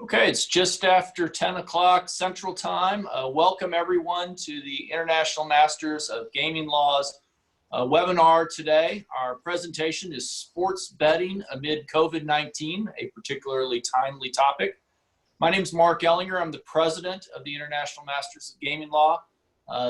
Okay, it's just after 10 o'clock Central Time. Welcome everyone to the International Masters of Gaming Law's webinar today. Our presentation is Sports Betting Amid COVID-19, a particularly timely topic. My name is Mark Ellinger. I'm the president of the International Masters of Gaming Law.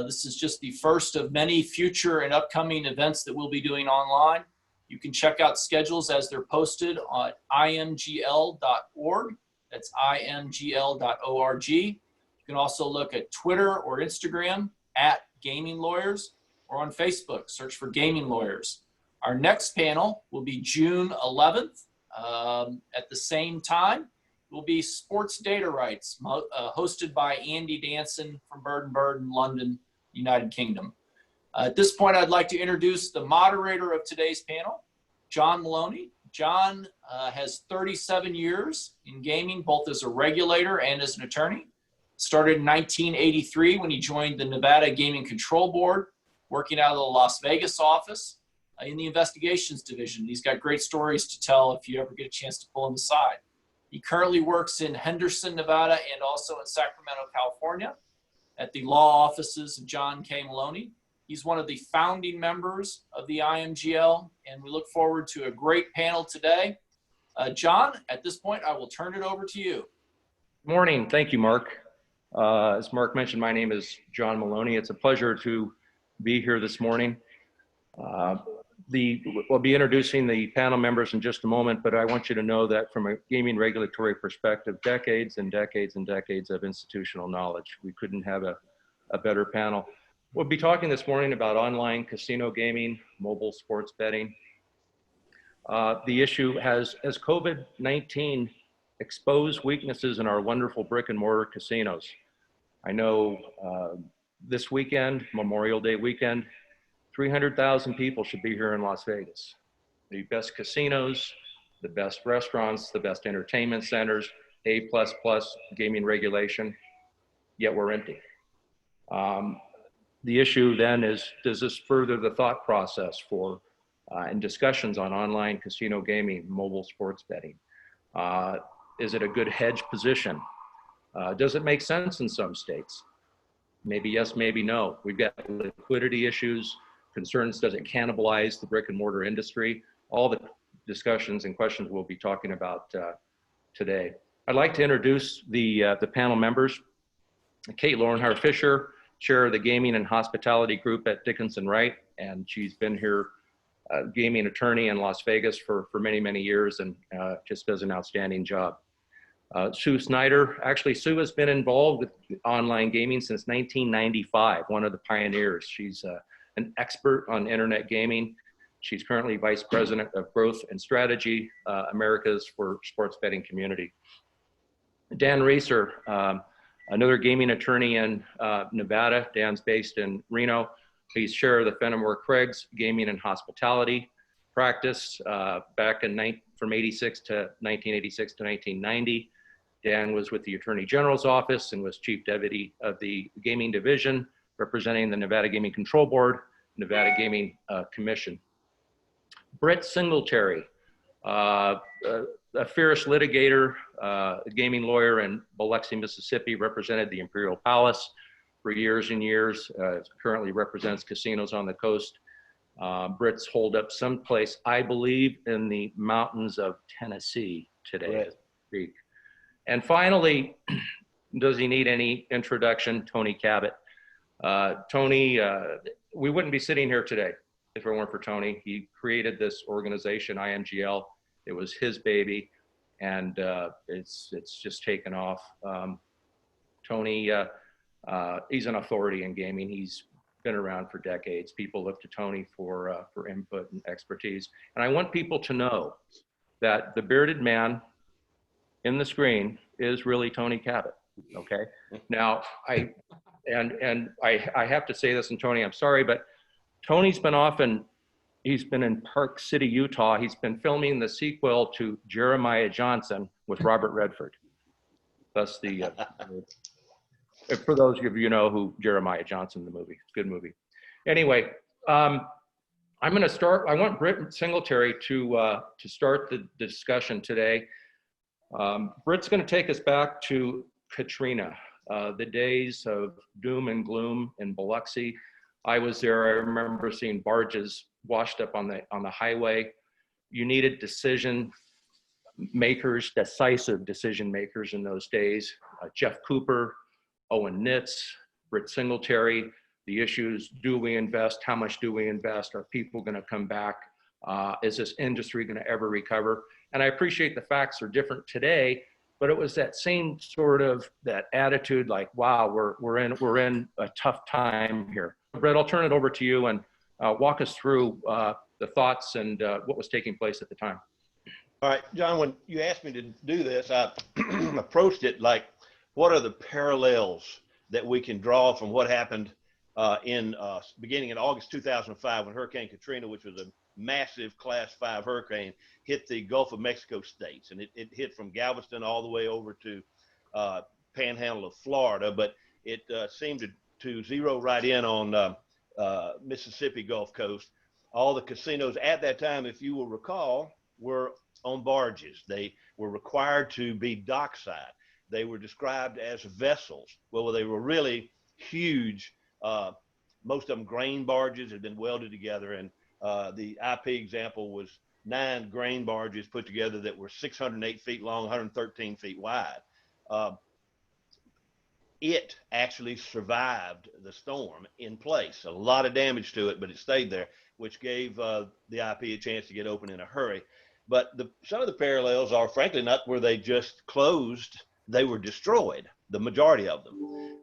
This is just the first of many future and upcoming events that we'll be doing online. You can check out schedules as they're posted on imgl.org. That's imgl.org. You can also look at Twitter or Instagram at Gaming Lawyers, or on Facebook, search for Gaming Lawyers. Our next panel will be June 11th. At the same time, will be Sports Data Rights, hosted by Andy Danson from Bird & Bird in London, United Kingdom. At this point, I'd like to introduce the moderator of today's panel, John Maloney. John has 37 years in gaming, both as a regulator and as an attorney. Started in 1983 when he joined the Nevada Gaming Control Board, working out of the Las Vegas office in the investigations division. He's got great stories to tell if you ever get a chance to pull him aside. He currently works in Henderson, Nevada, and also in Sacramento, California, at the law offices of John K. Maloney. He's one of the founding members of the IMGL, and we look forward to a great panel today. John, at this point, I will turn it over to you. Morning. Thank you, Mark. As Mark mentioned, my name is John Maloney. It's a pleasure to be here this morning. We'll be introducing the panel members in just a moment, but I want you to know that from a gaming regulatory perspective, decades and decades and decades of institutional knowledge. We couldn't have a better panel. We'll be talking this morning about online casino gaming, mobile sports betting. The issue has COVID-19 exposed weaknesses in our wonderful brick and mortar casinos. I know this weekend, Memorial Day weekend, 300,000 people should be here in Las Vegas. The best casinos, the best restaurants, the best entertainment centers, A++ gaming regulation, yet we're empty. The issue then is, does this further the thought process for and discussions on online casino gaming, mobile sports betting? Is it a good hedge position? Does it make sense in some states? Maybe yes, maybe no. We've got liquidity issues, concerns, does it cannibalize the brick and mortar industry? All the discussions and questions we'll be talking about today. I'd like to introduce the panel members. Kate Lorenhar-Fisher, Chair of the Gaming and Hospitality Group at Dickinson Wright, and she's been here gaming attorney in Las Vegas for many, many years, and just does an outstanding job. Sue Snyder, actually Sue has been involved with online gaming since 1995, one of the pioneers. She's an expert on internet gaming. She's currently Vice President of Growth and Strategy, Americas for Sports Betting Community. Dan Reeser, another gaming attorney in Nevada. Dan's based in Reno. He's chair of the Fenimore Craig's Gaming and Hospitality practice back in from 86 to 1986 to 1990. Dan was with the Attorney General's office and was chief deputy of the gaming division, representing the Nevada Gaming Control Board, Nevada Gaming Commission. Britt Singletary, a fierce litigator, a gaming lawyer in Biloxi, Mississippi, represented the Imperial Palace for years and years, currently represents casinos on the coast. Britt's holed up someplace, I believe, in the mountains of Tennessee today. Right. And finally, does he need any introduction? Tony Cabot. Tony, we wouldn't be sitting here today if it weren't for Tony. He created this organization, IMGL. It was his baby, and it's just taken off. Tony, he's an authority in gaming. He's been around for decades. People look to Tony for input and expertise. And I want people to know that the bearded man in the screen is really Tony Cabot. Okay. Now I have to say this, and Tony, I'm sorry, but Tony's been he's been in Park City, Utah. He's been filming the sequel to Jeremiah Johnson with Robert Redford. That's the, for those of you who know who Jeremiah Johnson, the movie, it's a good movie. Anyway, I'm gonna start, I want Britt Singletary to start the discussion today. Britt's going to take us back to Katrina, the days of doom and gloom in Biloxi. I was there. I remember seeing barges washed up on the highway. You needed decision makers, decisive decision makers in those days. Jeff Cooper, Owen Nitz, Britt Singletary. The issues: do we invest? How much do we invest? Are people going to come back? Is this industry going to ever recover? And I appreciate the facts are different today, but it was that same sort of that attitude, like, wow, we're in a tough time here. Brett, I'll turn it over to you and walk us through the thoughts and what was taking place at the time. All right, John, when you asked me to do this, I approached it like, what are the parallels that we can draw from what happened beginning in August 2005 when Hurricane Katrina, which was a massive Class 5 hurricane, hit the Gulf of Mexico states, and it hit from Galveston all the way over to Panhandle of Florida, but it seemed to zero right in on Mississippi Gulf Coast. All the casinos at that time, if you will recall, were on barges. They were required to be dockside. They were described as vessels. Well, they were really huge. Most of them grain barges had been welded together, and the IP example was 9 grain barges put together that were 608 feet long, 113 feet wide. It actually survived the storm in place. A lot of damage to it, but it stayed there, which gave the IP a chance to get open in a hurry. But some of the parallels are, frankly, not where they just closed. They were destroyed, the majority of them.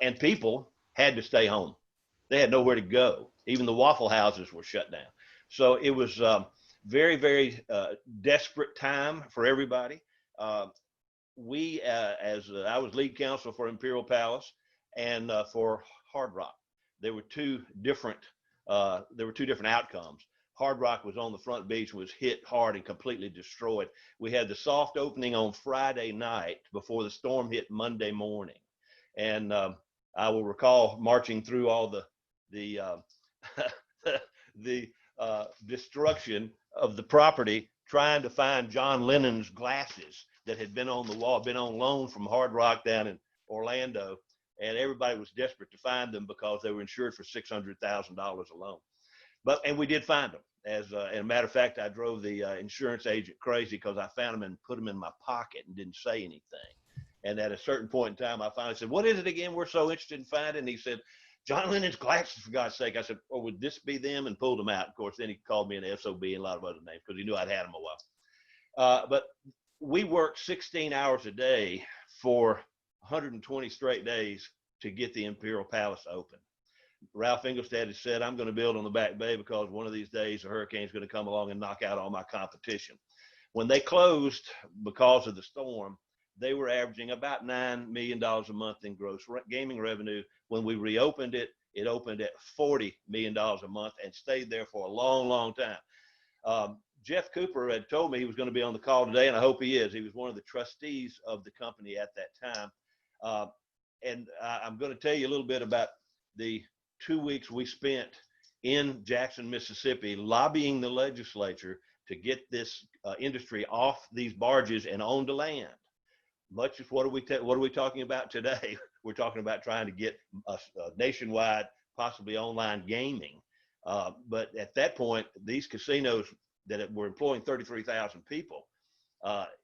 And people had to stay home. They had nowhere to go. Even the Waffle Houses were shut down. So it was very, very desperate time for everybody. I was lead counsel for Imperial Palace and for Hard Rock. There were two different outcomes. Hard Rock was on the front beach, was hit hard and completely destroyed. We had the soft opening on Friday night before the storm hit Monday morning. And I will recall marching through all the destruction of the property, trying to find John Lennon's glasses that had been on the wall, been on loan from Hard Rock down in Orlando. And everybody was desperate to find them because they were insured for $600,000 alone. And we did find them. As a matter of fact, I drove the insurance agent crazy because I found them and put them in my pocket and didn't say anything. And at a certain point in time, I finally said, "What is it again we're so interested in finding?" And he said, "John Lennon's glasses, for God's sake." I said, "Oh, would this be them?" And pulled them out. Of course, then he called me an SOB and a lot of other names because he knew I'd had them a while. But we worked 16 hours a day for 120 straight days to get the Imperial Palace open. Ralph Engelstad had said, "I'm going to build on the Back Bay because one of these days a hurricane's going to come along and knock out all my competition." When they closed because of the storm, they were averaging about $9 million a month in gross gaming revenue. When we reopened it, it opened at $40 million a month and stayed there for a long, long time. Jeff Cooper had told me he was going to be on the call today, and I hope he is. He was one of the trustees of the company at that time. I'm going to tell you a little bit about the 2 weeks we spent in Jackson, Mississippi, lobbying the legislature to get this industry off these barges and onto land. Much as what are we talking about today? We're talking about trying to get a nationwide, possibly online gaming. But at that point, these casinos that were employing 33,000 people,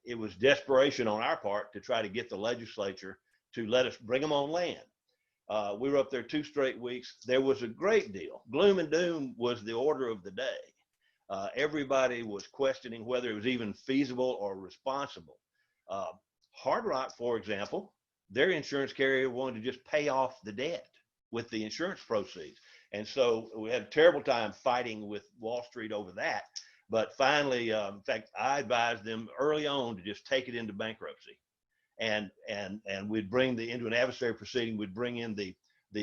it was desperation on our part to try to get the legislature to let us bring them on land. We were up there 2 straight weeks. There was a great deal. Gloom and doom was the order of the day. Everybody was questioning whether it was even feasible or responsible. Hard Rock, for example, their insurance carrier wanted to just pay off the debt with the insurance proceeds. And so we had a terrible time fighting with Wall Street over that. But finally, in fact, I advised them early on to just take it into bankruptcy. And we'd bring into an adversary proceeding, we'd bring in the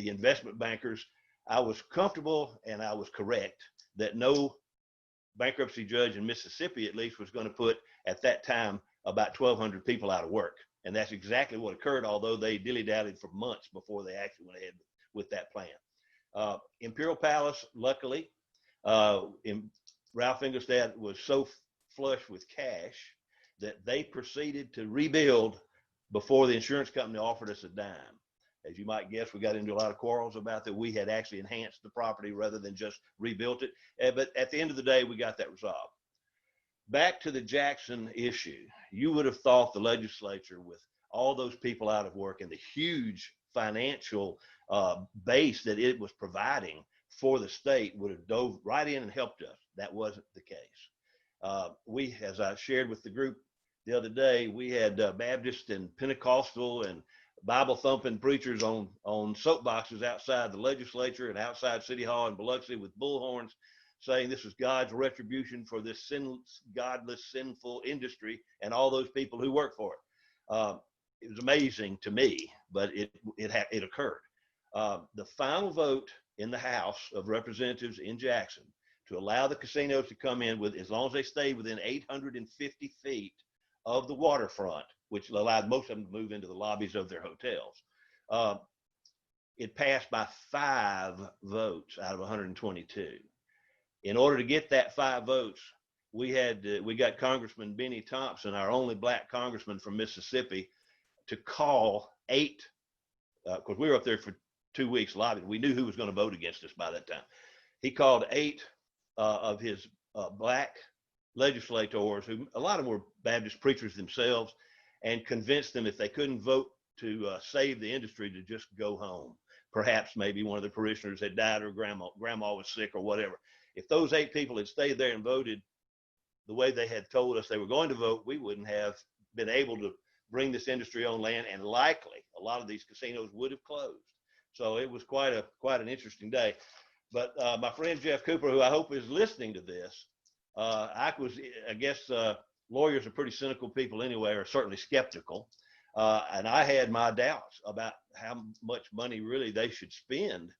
investment bankers. I was comfortable and I was correct that no bankruptcy judge in Mississippi, at least, was going to put, at that time, about 1,200 people out of work. And that's exactly what occurred, although they dilly-dallied for months before they actually went ahead with that plan. Imperial Palace, luckily, Ralph Engelstad was so flush with cash that they proceeded to rebuild before the insurance company offered us a dime. As you might guess, we got into a lot of quarrels about that. We had actually enhanced the property rather than just rebuilt it. But at the end of the day, we got that resolved. Back to the Jackson issue, you would have thought the legislature, with all those people out of work and the huge financial base that it was providing for the state, would have dove right in and helped us. That wasn't the case. We, as I shared with the group the other day, we had Baptist and Pentecostal and Bible thumping preachers on soapboxes outside the legislature and outside City Hall in Biloxi with bullhorns, saying this is God's retribution for this godless, sinful industry and all those people who work for it. It was amazing to me, but it occurred. The final vote in the House of Representatives in Jackson to allow the casinos to come in with, as long as they stayed within 850 feet of the waterfront, which allowed most of them to move into the lobbies of their hotels. It passed by 5 votes out of 122. In order to get that 5 votes, we got Congressman Benny Thompson, our only black congressman from Mississippi, to call 8, because we were up there for 2 weeks lobbying. We knew who was going to vote against us by that time. He called 8 of his black legislators, who a lot of them were Baptist preachers themselves, and convinced them if they couldn't vote to save the industry, to just go home. Perhaps maybe one of the parishioners had died or grandma was sick or whatever. If those 8 people had stayed there and voted the way they had told us they were going to vote, we wouldn't have been able to bring this industry on land, and likely a lot of these casinos would have closed. So it was quite an interesting day. But my friend Jeff Cooper, who I hope is listening to this, I guess lawyers are pretty cynical people anyway, or certainly skeptical. And I had my doubts about how much money really they should spend.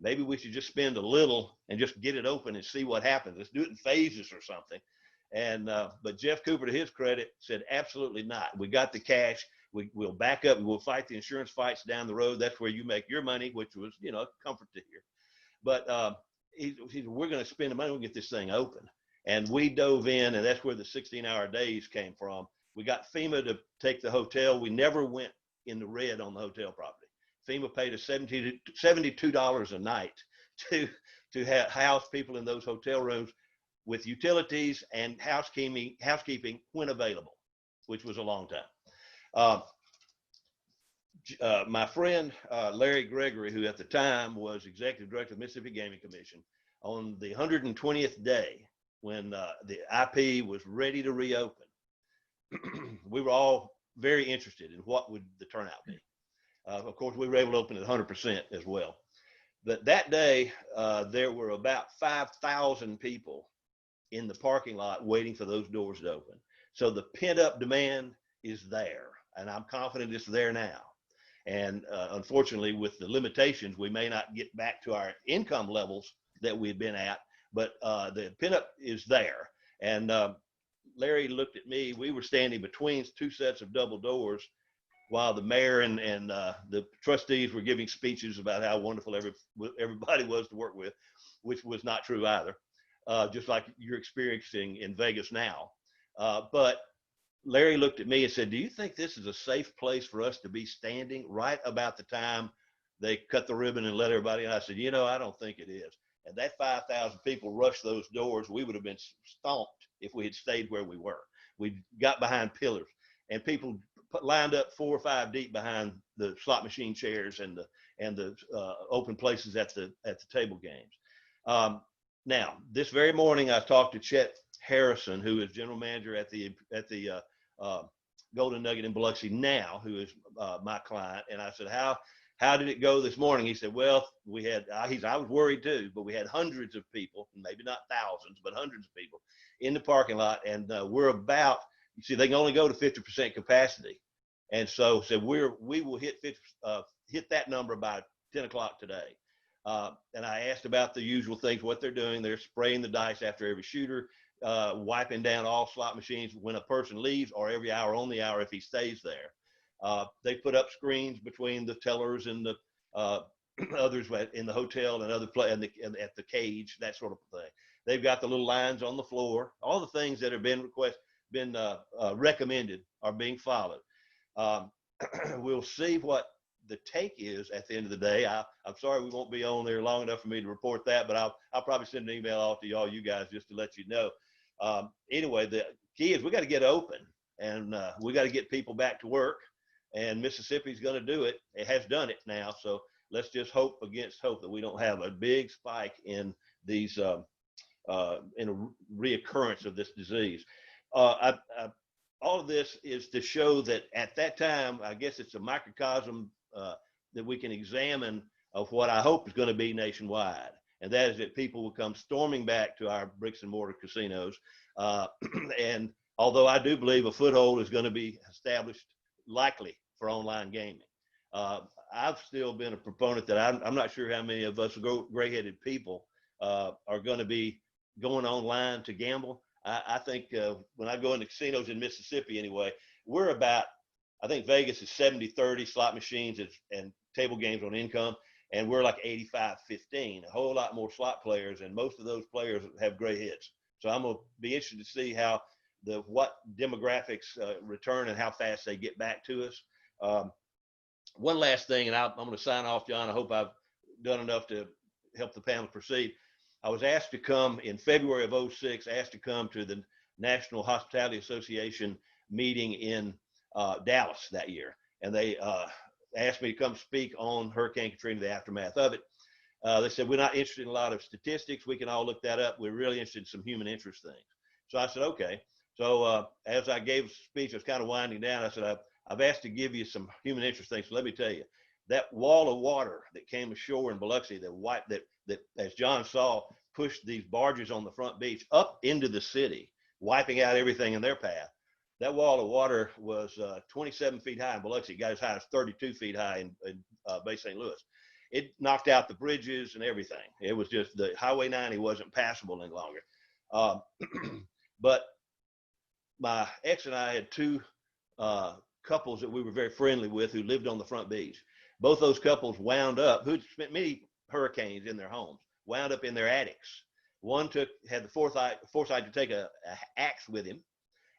Maybe we should just spend a little and just get it open and see what happens. Let's do it in phases or something. And but Jeff Cooper, to his credit, said absolutely not. We got the cash. We'll back up and we'll fight the insurance fights down the road. That's where you make your money, which was, a comfort to hear. But he said, we're going to spend the money. We'll get this thing open. And we dove in, and that's where the 16-hour days came from. We got FEMA to take the hotel. We never went in the red on the hotel property. FEMA paid us $72 a night to house people in those hotel rooms with utilities and housekeeping when available, which was a long time. My friend Larry Gregory, who at the time was executive director of the Mississippi Gaming Commission, on the 120th day, when the IP was ready to reopen, we were all very interested in what would the turnout be. Of course, we were able to open at 100% as well. But that day, there were about 5,000 people in the parking lot waiting for those doors to open. So the pent-up demand is there, and I'm confident it's there now. And unfortunately, with the limitations, we may not get back to our income levels that we've been at, but the pent-up is there. And Larry looked at me. We were standing between 2 sets of double doors while the mayor and the trustees were giving speeches about how wonderful everybody was to work with, which was not true either, just like you're experiencing in Vegas now. But Larry looked at me and said, do you think this is a safe place for us to be standing right about the time they cut the ribbon and let everybody in? I said, I don't think it is. And that 5,000 people rushed those doors. We would have been stomped if we had stayed where we were. We got behind pillars, and people lined up 4 or 5 deep behind the slot machine chairs and the open places at the table games. Now, this very morning, I talked to Chet Harrison, who is general manager at the Golden Nugget in Biloxi now, who is my client, and I said, how did it go this morning? He said, well, I was worried too, but we had hundreds of people, maybe not thousands, but hundreds of people in the parking lot. And we're about, you see, they can only go to 50% capacity. And so said, we will hit that number by 10 o'clock today. And I asked about the usual things, what they're doing. They're spraying the dice after every shooter, wiping down all slot machines when a person leaves, or every hour on the hour if he stays there. They put up screens between the tellers and the others in the hotel and and at the cage, that sort of thing. They've got the little lines on the floor, all the things that have been requested. been recommended are being followed. We'll see what the take is at the end of the day. I'm sorry we won't be on there long enough for me to report that, but I'll probably send an email off to all you guys just to let you know. Anyway, the key is we got to get open, and we got to get people back to work, and Mississippi's going to do it. It has done it now, so let's just hope against hope that we don't have a big spike in these in a reoccurrence of this disease. All of this is to show that at that time, I guess it's a microcosm that we can examine of what I hope is going to be nationwide. And that is that people will come storming back to our bricks and mortar casinos. And although I do believe a foothold is going to be established likely for online gaming, I've still been a proponent that I'm not sure how many of us gray-headed people are going to be going online to gamble. I think when I go into casinos in Mississippi anyway, we're about, I think Vegas is 70-30 slot machines and table games on income, and we're like 85-15, a whole lot more slot players, and most of those players have gray heads. So I'm going to be interested to see how what demographics return and how fast they get back to us. One last thing, and I'm going to sign off, John. I hope I've done enough to help the panel proceed. I was asked to come in February of 2006, asked to come to the National Hospitality Association meeting in Dallas that year. And they asked me to come speak on Hurricane Katrina, the aftermath of it. They said, we're not interested in a lot of statistics. We can all look that up. We're really interested in some human interest things. So I said, okay. So as I gave a speech, I was kind of winding down. I said, I've asked to give you some human interest things. So let me tell you, that wall of water that came ashore in Biloxi, that as John saw, pushed these barges on the front beach up into the city, wiping out everything in their path. That wall of water was 27 feet high in Biloxi. It got as high as 32 feet high in Bay St. Louis. It knocked out the bridges and everything. It was just, the Highway 90 wasn't passable any longer. But my ex and I had two couples that we were very friendly with who lived on the front beach. Both those couples wound up, who'd spent many hurricanes in their homes, wound up in their attics. One had the foresight to take a axe with him,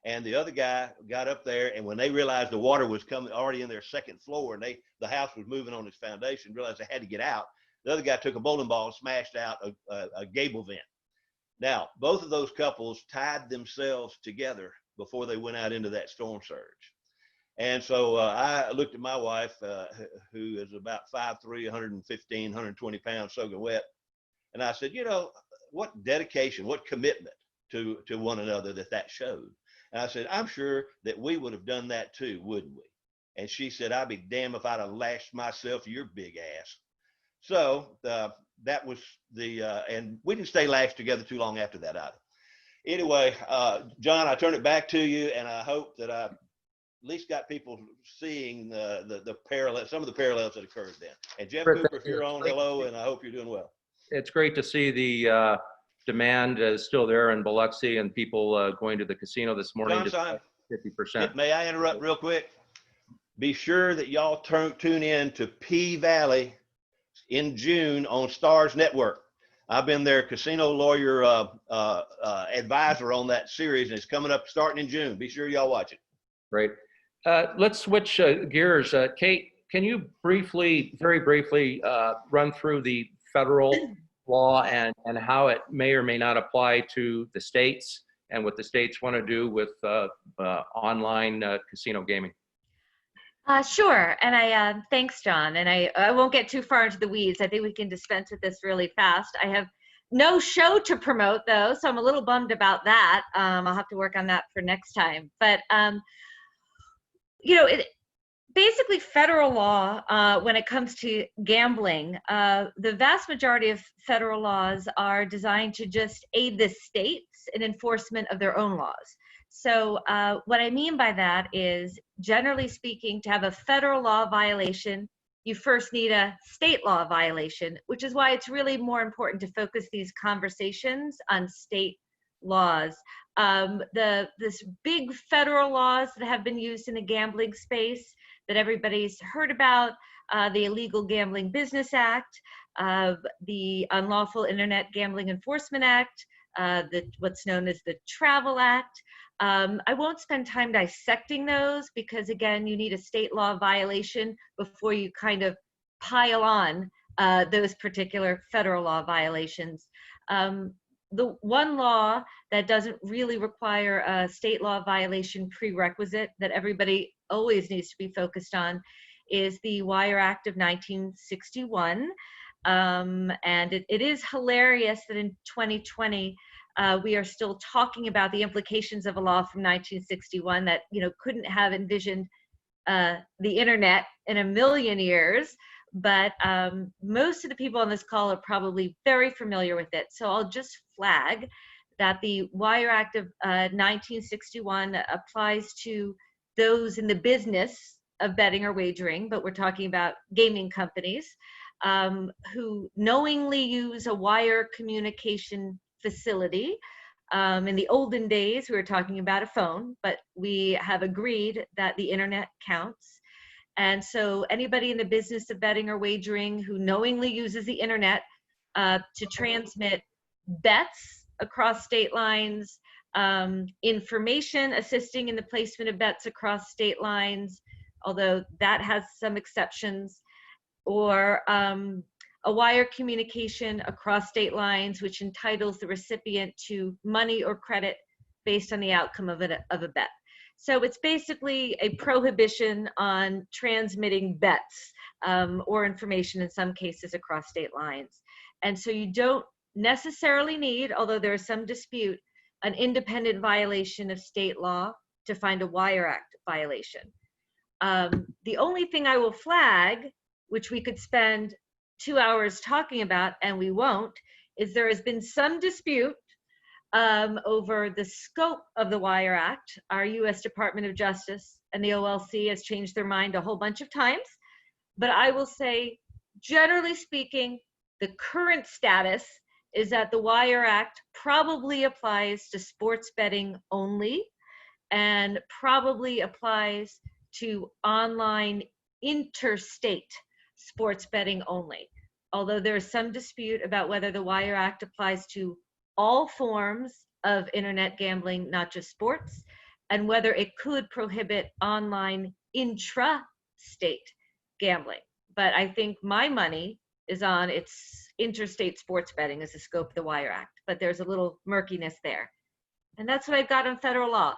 and the other guy got up there, and when they realized the water was coming already in their second floor, and the house was moving on its foundation, realized they had to get out, the other guy took a bowling ball and smashed out a gable vent. Now, both of those couples tied themselves together before they went out into that storm surge. And so I looked at my wife, who is about 5'3", 115, 120 pounds, soaking wet. And I said, you know, what dedication, what commitment to one another that showed. And I said, I'm sure that we would have done that too, wouldn't we? And she said, I'd be damned if I'd have lashed myself to your big ass. So that was and we didn't stay lashed together too long after that either. Anyway, John, I turn it back to you, and I hope that I at least got people seeing the parallel, some of the parallels that occurred then. And Jeff Cooper, if you're on, hello, and I hope you're doing well. It's great to see the demand is still there in Biloxi and people going to the casino this morning. John, 50%. May I interrupt real quick? Be sure that y'all tune in to P Valley in June on Stars Network. I've been their casino lawyer advisor on that series, and it's coming up starting in June. Be sure y'all watch it. Great. Let's switch gears. Kate, can you very briefly run through the federal law and how it may or may not apply to the states and what the states want to do with online casino gaming? Sure. And thanks, John. And I won't get too far into the weeds. I think we can dispense with this really fast. I have no show to promote, though, so I'm a little bummed about that. I'll have to work on that for next time. But, you know, basically federal law, when it comes to gambling, the vast majority of federal laws are designed to just aid the states in enforcement of their own laws. So what I mean by that is, generally speaking, to have a federal law violation, you first need a state law violation, which is why it's really more important to focus these conversations on state laws. This big federal laws that have been used in the gambling space that everybody's heard about, the Illegal Gambling Business Act, the Unlawful Internet Gambling Enforcement Act, what's known as the Travel Act. I won't spend time dissecting those because, again, you need a state law violation before you kind of pile on those particular federal law violations. The one law that doesn't really require a state law violation prerequisite that everybody always needs to be focused on is the Wire Act of 1961. And it is hilarious that in 2020, we are still talking about the implications of a law from 1961 that, couldn't have envisioned the internet in a million years. But most of the people on this call are probably very familiar with it. So I'll just flag that the Wire Act of 1961 applies to those in the business of betting or wagering, but we're talking about gaming companies who knowingly use a wire communication facility. In the olden days, we were talking about a phone, but we have agreed that the internet counts. And so anybody in the business of betting or wagering who knowingly uses the internet to transmit bets across state lines, information assisting in the placement of bets across state lines, although that has some exceptions, or a wire communication across state lines which entitles the recipient to money or credit based on the outcome of a bet. So it's basically a prohibition on transmitting bets or information in some cases across state lines. And so you don't necessarily need, although there is some dispute, an independent violation of state law to find a Wire Act violation. The only thing I will flag, which we could spend 2 hours talking about, and we won't, is there has been some dispute over the scope of the Wire Act. Our U.S. Department of Justice and the OLC has changed their mind a whole bunch of times. But I will say, generally speaking, the current status is that the Wire Act probably applies to sports betting only and probably applies to online interstate sports betting only. Although there is some dispute about whether the Wire Act applies to all forms of internet gambling, not just sports, and whether it could prohibit online intra-state gambling. But I think my money is on its interstate sports betting as the scope of the Wire Act, but there's a little murkiness there. And that's what I've got on federal law.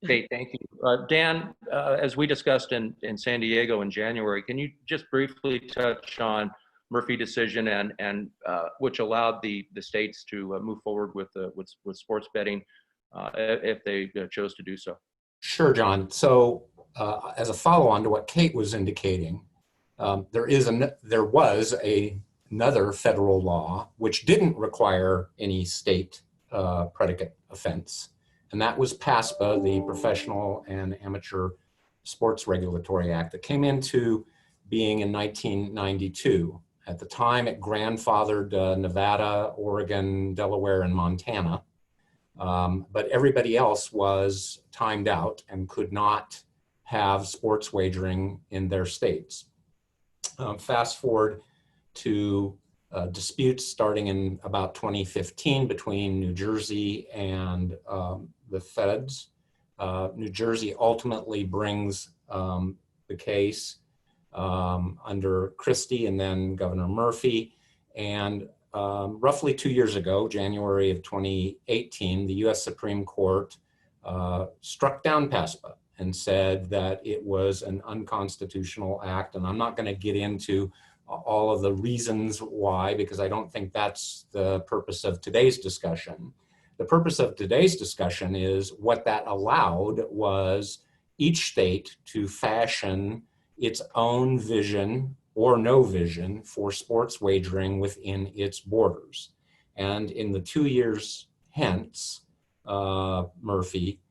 Okay, thank you. Dan, as we discussed in San Diego in January, can you just briefly touch on Murphy decision and which allowed the states to move forward with sports betting if they chose to do so? Sure, John. So as a follow-on to what Kate was indicating, there was another federal law which didn't require any state predicate offense, and that was PASPA, the Professional and Amateur Sports Regulatory Act, that came into being in 1992. At the time, it grandfathered Nevada, Oregon, Delaware, and Montana, but everybody else was timed out and could not have sports wagering in their states. Fast forward to disputes starting in about 2015 between New Jersey and the feds. New Jersey ultimately brings the case under Christie and then Governor Murphy. And roughly 2 years ago, January of 2018, the US Supreme Court struck down PASPA and said that it was an unconstitutional act. And I'm not going to get into all of the reasons why, because I don't think that's the purpose of today's discussion. The purpose of today's discussion is what that allowed was each state to fashion its own vision or no vision for sports wagering within its borders. And in the 2 years hence, Murphy,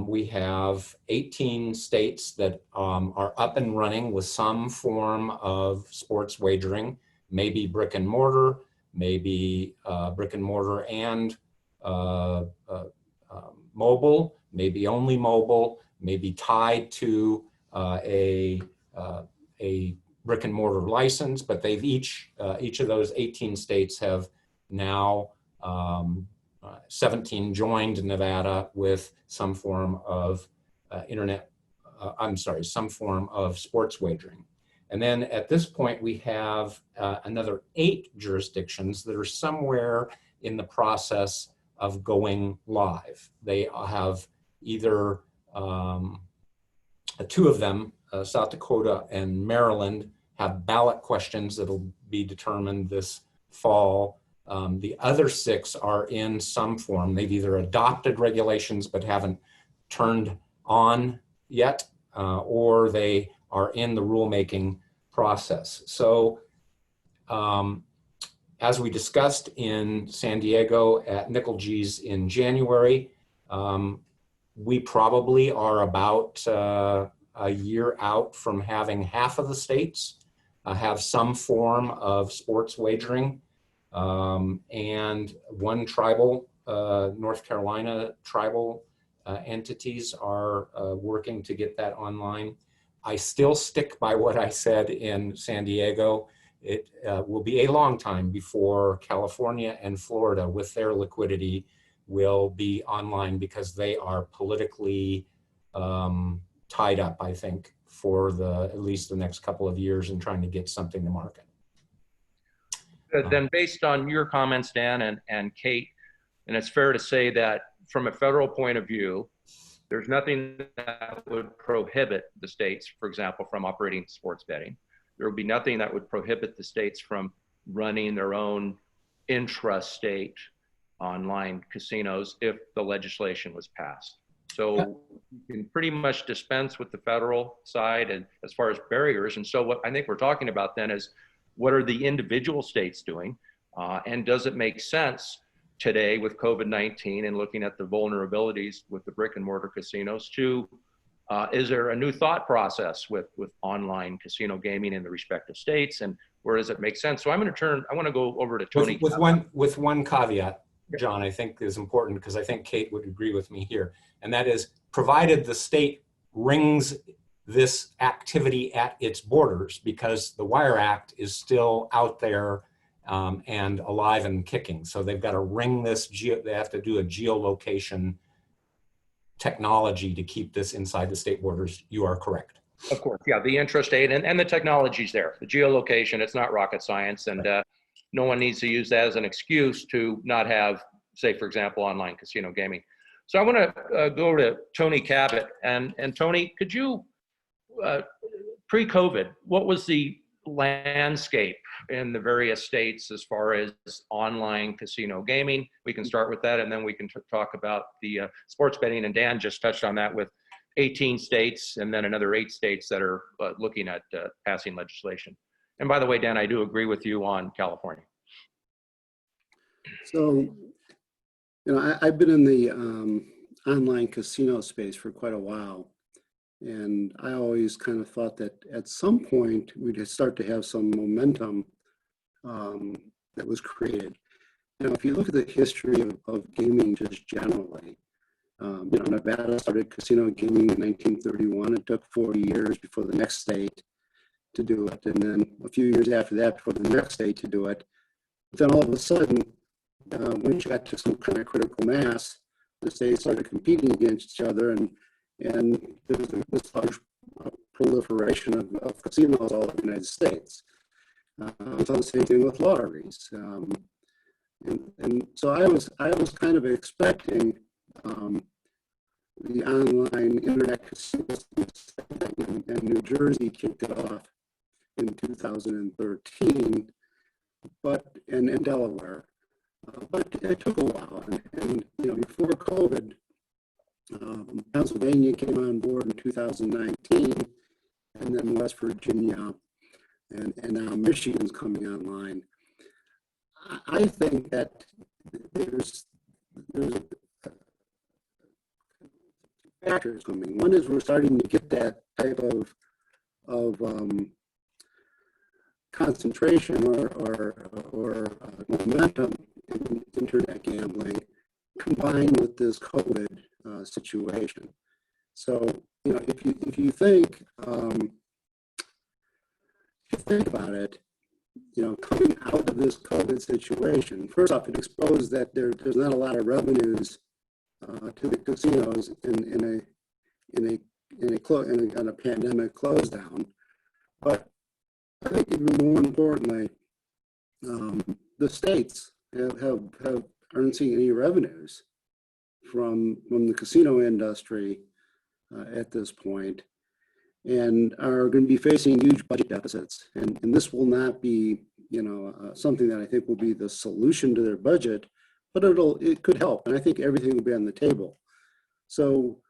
we have 18 states that are up and running with some form of sports wagering, maybe brick and mortar, maybe brick and mortar and mobile, maybe only mobile, maybe tied to a brick and mortar license, but they've each of those 18 states have now 17 joined Nevada with some form of some form of sports wagering. And then at this point, we have another 8 jurisdictions that are somewhere in the process of going live. They have either 2 of them, South Dakota and Maryland, have ballot questions that'll be determined this fall. The other 6 are in some form. They've either adopted regulations but haven't turned on yet, or they are in the rulemaking process. So as we discussed in San Diego at Nickel G's in January, we probably are about a year out from having half of the states have some form of sports wagering. And one tribal, North Carolina tribal entities are working to get that online. I still stick by what I said in San Diego. It will be a long time before California and Florida, with their liquidity, will be online, because they are politically tied up, I think, for at least the next couple of years in trying to get something to market. Then based on your comments, Dan and Kate, and it's fair to say that from a federal point of view, there's nothing that would prohibit the states, for example, from operating sports betting. There would be nothing that would prohibit the states from running their own intra-state online casinos if the legislation was passed. So you can pretty much dispense with the federal side and as far as barriers. And so what I think we're talking about then is, what are the individual states doing? And does it make sense today with COVID-19 and looking at the vulnerabilities with the brick and mortar casinos to, is there a new thought process with online casino gaming in the respective states, and where does it make sense? So I want to go over to Tony. With one caveat, John, I think is important, because I think Kate would agree with me here. And that is, provided the state rings this activity at its borders, because the Wire Act is still out there and alive and kicking. So they've got to ring this, they have to do a geolocation technology to keep this inside the state borders. You are correct. Of course, yeah, the intrastate and the technology's there. The geolocation, it's not rocket science, and no one needs to use that as an excuse to not have, say, for example, online casino gaming. So I want to go to Tony Cabot. And Tony, could you, pre-COVID, what was the landscape in the various states as far as online casino gaming? We can start with that, and then we can talk about the sports betting. And Dan just touched on that with 18 states and then another 8 states that are looking at passing legislation. And by the way, Dan, I do agree with you on California. So, you know, I've been in the online casino space for quite a while. And I always kind of thought that at some point we'd start to have some momentum that was created. You know, if you look at the history of gaming just generally, you know, Nevada started casino gaming in 1931. It took 40 years before the next state to do it. And then a few years after that, before the next state to do it. But then all of a sudden, when you got to some kind of critical mass, the states started competing against each other, and there was this large proliferation of casinos all over the United States. I saw the same thing with lotteries. And so I was kind of expecting the online internet casinos, and New Jersey kicked it off in 2013, and Delaware. But it took a while, and you know, before COVID, Pennsylvania came on board in 2019, and then West Virginia, and now Michigan's coming online. I think that there's factors coming. One is we're starting to get that type of concentration or momentum in internet gambling, combined with this COVID situation. So, you know, if you think about it, coming out of this COVID situation. First off, it exposed that there's not a lot of revenues to the casinos in a pandemic close down. But I think even more importantly, the states aren't seeing any revenues from the casino industry at this point, and are going to be facing huge budget deficits. And this will not be, something that I think will be the solution to their budget, but it could help. And I think everything will be on the table. So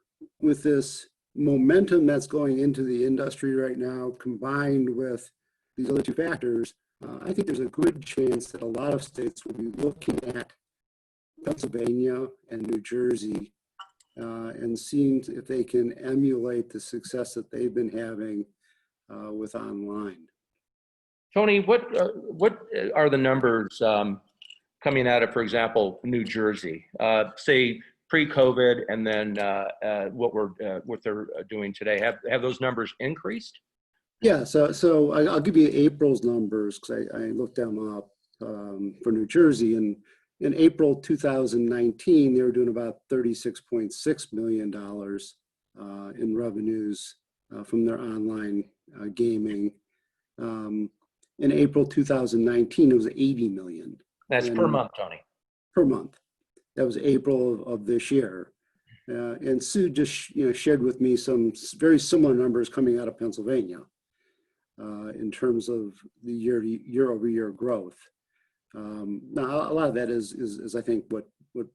with this momentum that's going into the industry right now, combined with these other two factors, I think there's a good chance that a lot of states will be looking at Pennsylvania and New Jersey and seeing if they can emulate the success that they've been having with online. Tony, what are the numbers coming out of, for example, New Jersey, say pre-COVID, and then what they're doing today? Have those numbers increased? Yeah, so I'll give you April's numbers because I looked them up for New Jersey. And in April 2019, they were doing about $36.6 million in revenues from their online gaming. In April 2019, it was 80 million. That's per month, Tony. Per month. That was April of this year. And Sue just shared with me some very similar numbers coming out of Pennsylvania in terms of the year-over-year growth. Now, a lot of that is I think what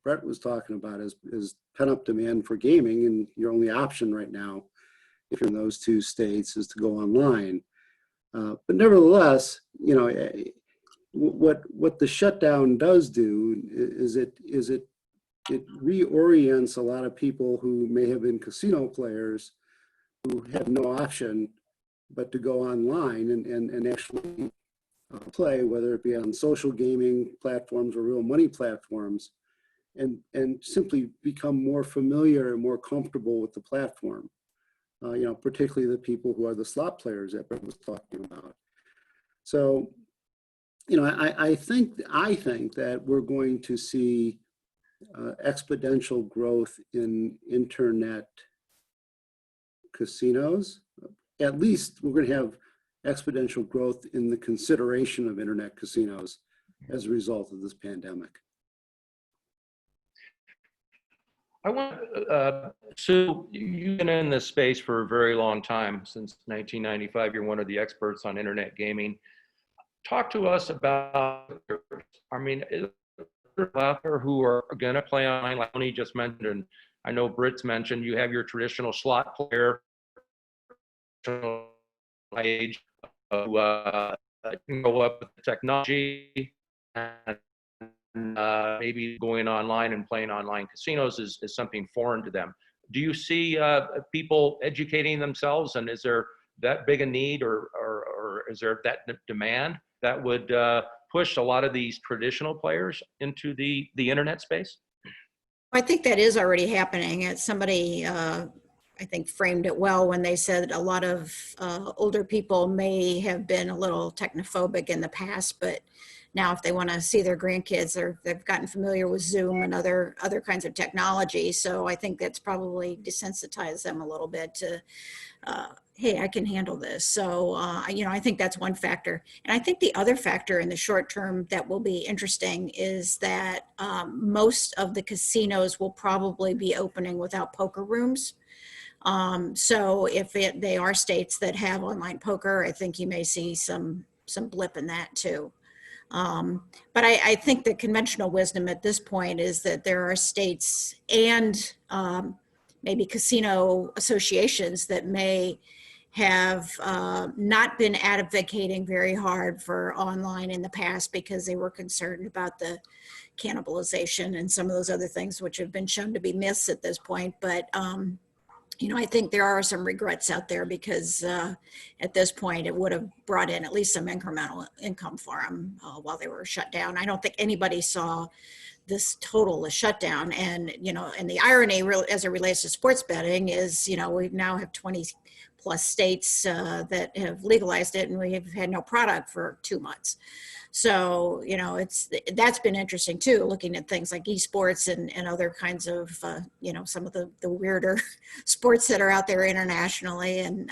Brett was talking about is pent-up demand for gaming, and your only option right now, if you're in those two states, is to go online. But nevertheless, what the shutdown does do is it reorients a lot of people who may have been casino players who have no option but to go online and actually play, whether it be on social gaming platforms or real money platforms, and simply become more familiar and more comfortable with the platform. Particularly the people who are the slot players that Brett was talking about. So, I think that we're going to see exponential growth in internet casinos. At least we're going to have exponential growth in the consideration of internet casinos as a result of this pandemic. I want, Sue, you've been in this space for a very long time, since 1995. You're one of the experts on internet gaming. Talk to us about, is there out there who are going to play online, like Tony just mentioned, and I know Britt's mentioned, you have your traditional slot player, age, who can go up with the technology, and maybe going online and playing online casinos is something foreign to them. Do you see people educating themselves, and is there that big a need, or is there that demand that would push a lot of these traditional players into the internet space? I think that is already happening. Somebody, I think, framed it well when they said a lot of older people may have been a little technophobic in the past, but now if they want to see their grandkids, they've gotten familiar with Zoom and other kinds of technology. So I think that's probably desensitized them a little bit to, hey, I can handle this. So, I think that's one factor. And I think the other factor in the short term that will be interesting is that most of the casinos will probably be opening without poker rooms. So if they are states that have online poker, I think you may see some blip in that too. But I think the conventional wisdom at this point is that there are states and maybe casino associations that may have not been advocating very hard for online in the past because they were concerned about the cannibalization and some of those other things which have been shown to be myths at this point. But I think there are some regrets out there because at this point it would have brought in at least some incremental income for them while they were shut down. I don't think anybody saw this total shutdown. And, and the irony as it relates to sports betting is, we now have 20 plus states that have legalized it, and we have had no product for 2 months. So, you know, that's been interesting too, looking at things like esports and other kinds of, you know, some of the weirder sports that are out there internationally. And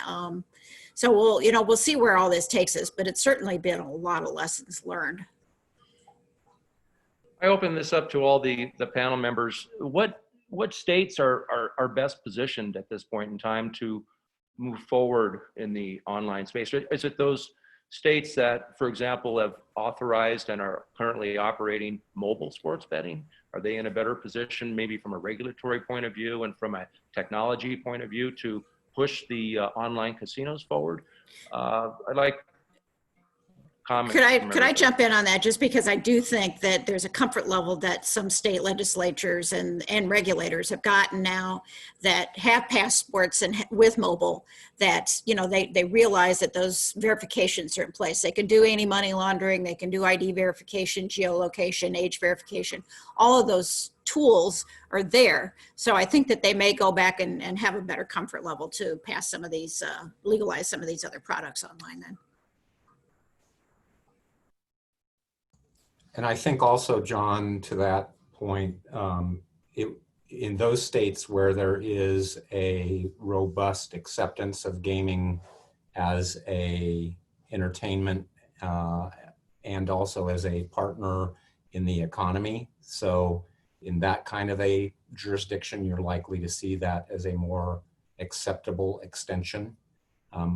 so we'll see where all this takes us, but it's certainly been a lot of lessons learned. I open this up to all the panel members. What states are best positioned at this point in time to move forward in the online space? Is it those states that, for example, have authorized and are currently operating mobile sports betting? Are they in a better position, maybe from a regulatory point of view and from a technology point of view, to push the online casinos forward? I'd like comments. Could I jump in on that, just because I do think that there's a comfort level that some state legislatures and regulators have gotten now that have passed sports and with mobile, that, you know, they realize that those verifications are in place. They can do anti-money laundering, they can do ID verification, geolocation, age verification. All of those tools are there. So I think that they may go back and have a better comfort level to pass some of these, legalize some of these other products online then. And I think also, John, to that point, in those states where there is a robust acceptance of gaming as a entertainment and also as a partner in the economy. So in that kind of a jurisdiction, you're likely to see that as a more acceptable extension.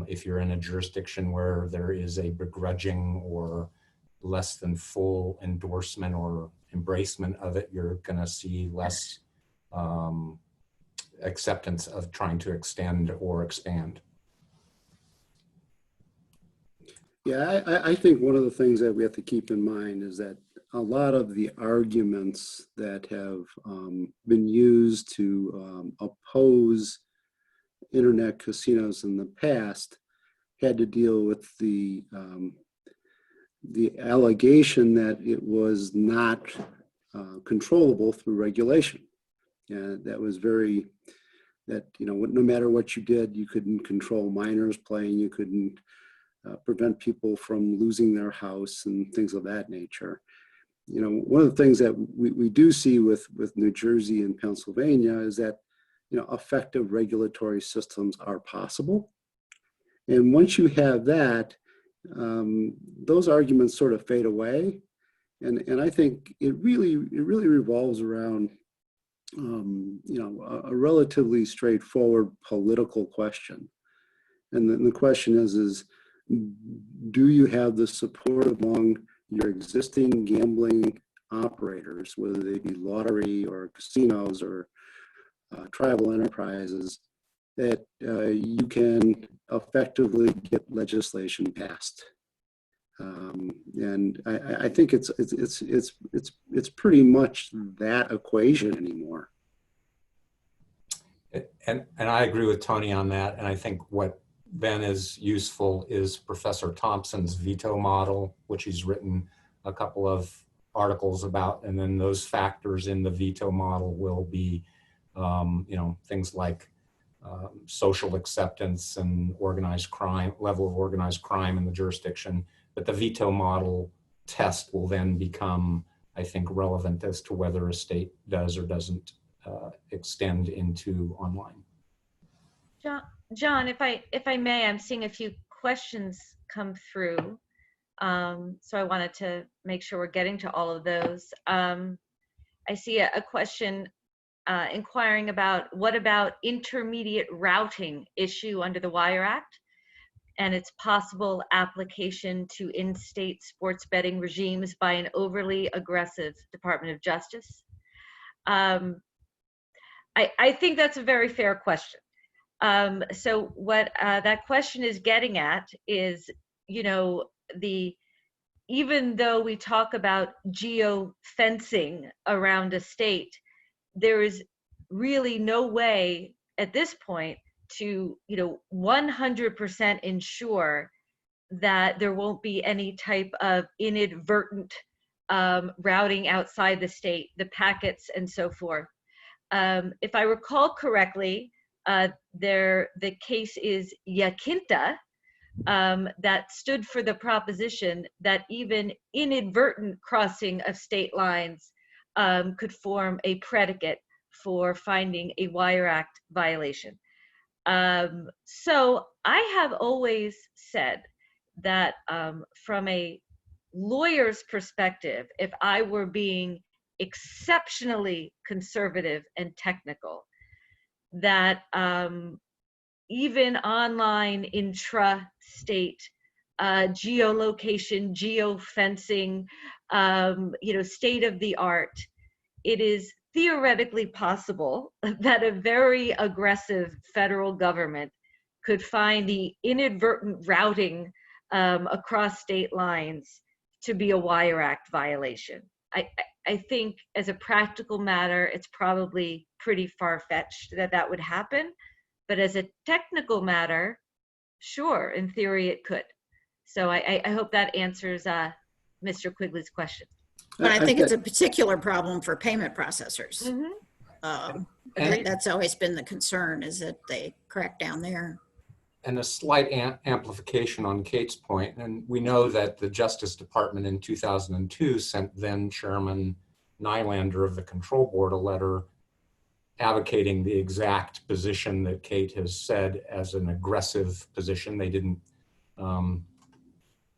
If you're in a jurisdiction where there is a begrudging or less than full endorsement or embracement of it, you're going to see less acceptance of trying to extend or expand. Yeah, I think one of the things that we have to keep in mind is that a lot of the arguments that have been used to oppose internet casinos in the past had to deal with the allegation that it was not controllable through regulation. And that was that, you know, no matter what you did, you couldn't control minors playing, you couldn't prevent people from losing their house and things of that nature. You know, one of the things that we do see with New Jersey and Pennsylvania is that, you know, effective regulatory systems are possible. And once you have that, those arguments sort of fade away, and I think it really revolves around you know, a relatively straightforward political question, and then the question is do you have the support among your existing gambling operators, whether they be lottery or casinos or tribal enterprises, that you can effectively get legislation passed, and I think it's pretty much that equation anymore. And I agree with Tony on that. And I think what then is useful is Professor Thompson's veto model, which he's written a couple of articles about. And then those factors in the veto model will be, you know, things like social acceptance and organized crime, level of organized crime in the jurisdiction. But the veto model test will then become, I think, relevant as to whether a state does or doesn't extend into online. John, if I may, I'm seeing a few questions come through. So I wanted to make sure we're getting to all of those. I see a question inquiring about what about intermediate routing issue under the Wire Act and its possible application to in-state sports betting regimes by an overly aggressive Department of Justice. I think that's a very fair question. So what that question is getting at is, you know, even though we talk about geo-fencing around a state, there is really no way at this point to, you know, 100% ensure that there won't be any type of inadvertent routing outside the state, the packets and so forth. If I recall correctly, The case is Yaquinta, that stood for the proposition that even inadvertent crossing of state lines could form a predicate for finding a Wire Act violation. So I have always said that from a lawyer's perspective, if I were being exceptionally conservative and technical, that even online intra-state geolocation, geofencing, state of the art, it is theoretically possible that a very aggressive federal government could find the inadvertent routing across state lines to be a Wire Act violation. I think as a practical matter, it's probably pretty far-fetched that that would happen. But as a technical matter, sure, in theory it could. So I hope that answers Mr. Quigley's question. But I think it's a particular problem for payment processors. Mm-hmm. That's always been the concern, is that they crack down there. And a slight amplification on Kate's point, and we know that the Justice Department in 2002 sent then Chairman Nylander of the Control Board a letter advocating the exact position that Kate has said as an aggressive position. They didn't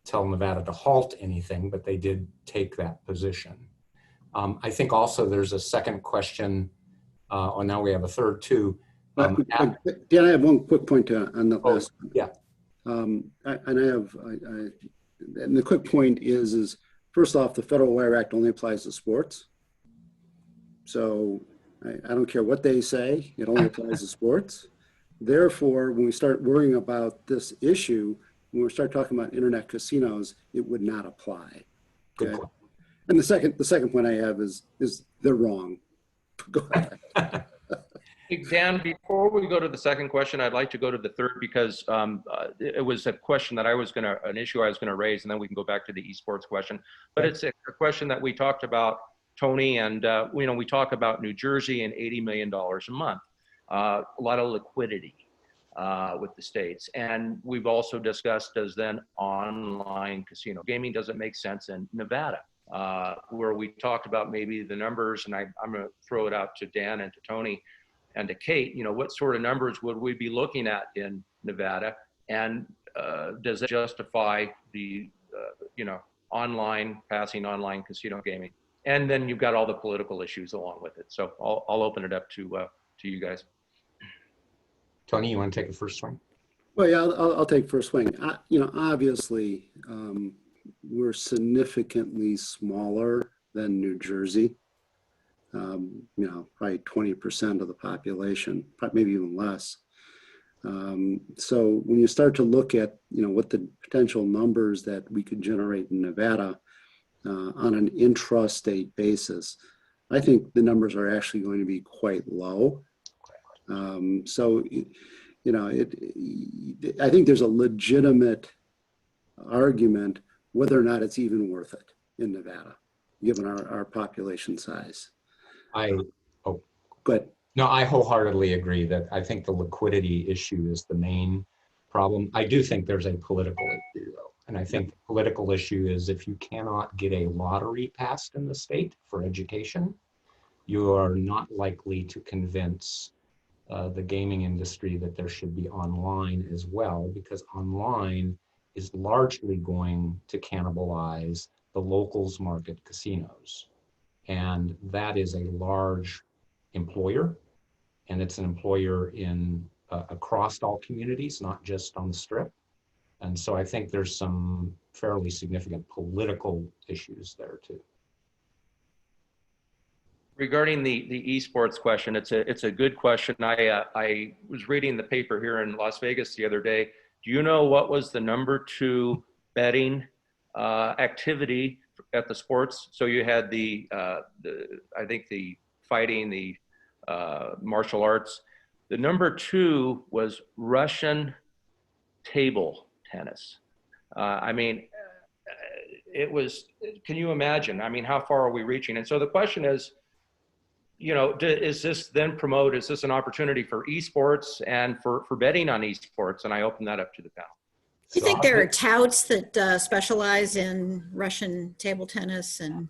tell Nevada to halt anything, but they did take that position. I think also there's a second question, or now we have a third too. Dan, I have one quick point on the last one. Yeah. And the quick point is first off, the Federal Wire Act only applies to sports. So I don't care what they say, it only applies to sports. Therefore, when we start worrying about this issue, when we start talking about internet casinos, it would not apply. Okay. And the second point I have is they're wrong. Go ahead. Hey, Dan, before we go to the second question, I'd like to go to the third because it was a question that an issue I was gonna raise, and then we can go back to the esports question. But it's a question that we talked about, Tony, and we talk about New Jersey and $80 million a month, a lot of liquidity with the states. And we've also discussed, does then online casino gaming, does it make sense in Nevada? Where we talked about maybe the numbers, and I'm gonna throw it out to Dan and to Tony and to Kate, what sort of numbers would we be looking at in Nevada? And does it justify the, passing online casino gaming? And then you've got all the political issues along with it. So I'll open it up to you guys. Tony, you want to take the first swing? Well, yeah, I'll take first swing. Obviously, we're significantly smaller than New Jersey. Probably 20% of the population, probably maybe even less. So when you start to look at, what the potential numbers that we could generate in Nevada on an intrastate basis, I think the numbers are actually going to be quite low. So, I think there's a legitimate argument whether or not it's even worth it in Nevada, given our population size. But no, I wholeheartedly agree that I think the liquidity issue is the main problem. I do think there's a political issue though. And I think the political issue is if you cannot get a lottery passed in the state for education, you are not likely to convince the gaming industry that there should be online as well, because online is largely going to cannibalize the locals market casinos. And that is a large employer, and it's an employer in across all communities, not just on the Strip. And so I think there's some fairly significant political issues there too. Regarding the esports question, it's a good question. I was reading the paper here in Las Vegas the other day. Do you know what was the #2 betting activity at the sports? So you had I think the fighting, the martial arts. The #2 was Russian table tennis. It was, can you imagine? How far are we reaching? And so the question is, you know, is this an opportunity for esports and for betting on esports? And I open that up to the panel. Do you think there are touts that specialize in Russian table tennis, and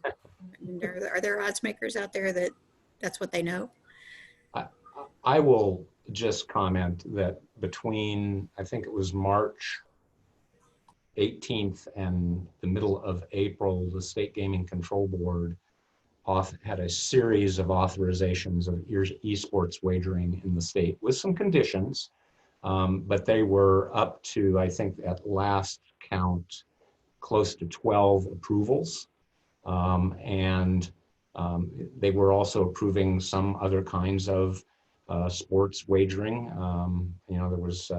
are there odds makers out there that that's what they know? I will just comment that between, I think it was March 18th and the middle of April, the State Gaming Control Board had a series of authorizations of esports wagering in the state with some conditions, but they were up to, I think at last count, close to 12 approvals. They were also approving some other kinds of sports wagering. You know, there was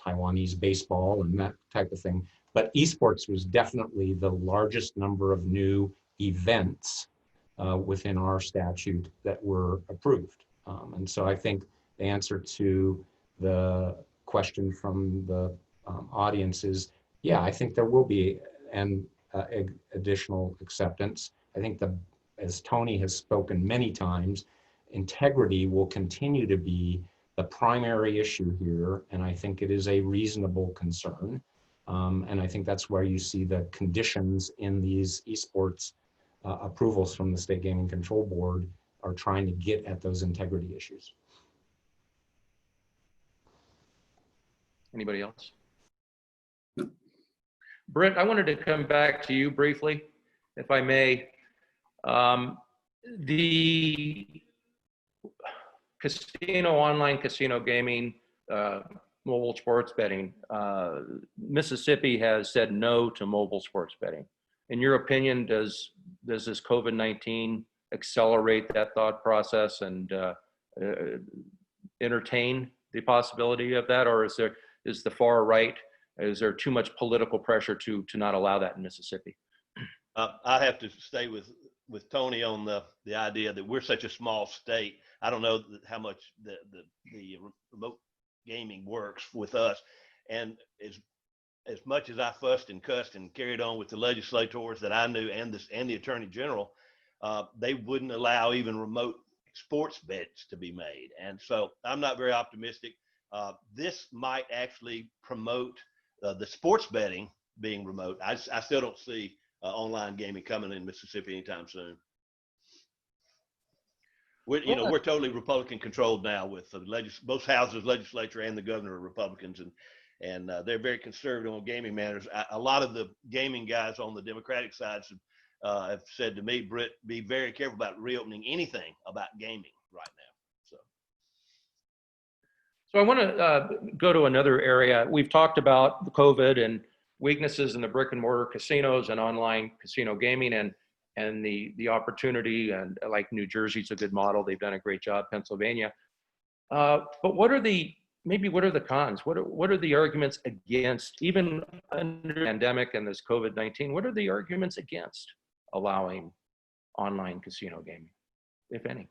Taiwanese baseball and that type of thing. But esports was definitely the largest number of new events within our statute that were approved. And so I think the answer to the question from the audience is, yeah, I think there will be an additional acceptance. I think as Tony has spoken many times, integrity will continue to be the primary issue here, and I think it is a reasonable concern. And I think that's where you see the conditions in these esports approvals from the State Gaming Control Board are trying to get at those integrity issues. Anybody else? No. Britt, I wanted to come back to you briefly, if I may. The online casino gaming, mobile sports betting, Mississippi has said no to mobile sports betting. In your opinion, does this COVID-19 accelerate that thought process and entertain the possibility of that, or is the far right, is there too much political pressure to not allow that in Mississippi? I have to stay with Tony on the idea that we're such a small state. I don't know how much the remote gaming works with us, and as much as I fussed and cussed and carried on with the legislators that I knew and the Attorney General, they wouldn't allow even remote sports bets to be made. And so I'm not very optimistic. This might actually promote the sports betting being remote. I still don't see online gaming coming in Mississippi anytime soon. We're totally Republican controlled now, with both houses, legislature, and the governor are Republicans, and they're very conservative on gaming matters. A lot of the gaming guys on the Democratic side have said to me, Britt, be very careful about reopening anything about gaming right now. So I want to go to another area. We've talked about the COVID and weaknesses in the brick and mortar casinos and online casino gaming, and the opportunity, and like New Jersey's a good model. They've done a great job, Pennsylvania. But what are the cons? What are the arguments against, even under the pandemic and this COVID-19, what are the arguments against allowing online casino gaming, if any?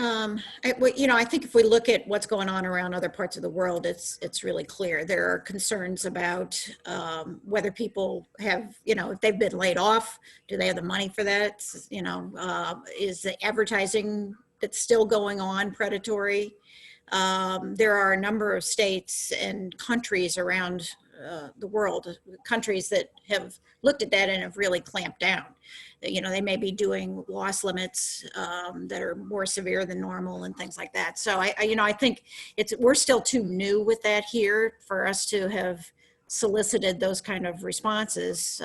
I think if we look at what's going on around other parts of the world, it's really clear. There are concerns about whether people have, if they've been laid off, do they have the money for that? Is the advertising that's still going on predatory? There are a number of states and countries around the world, countries that have looked at that and have really clamped down. They may be doing loss limits that are more severe than normal and things like that. So I think we're still too new with that here for us to have solicited those kind of responses.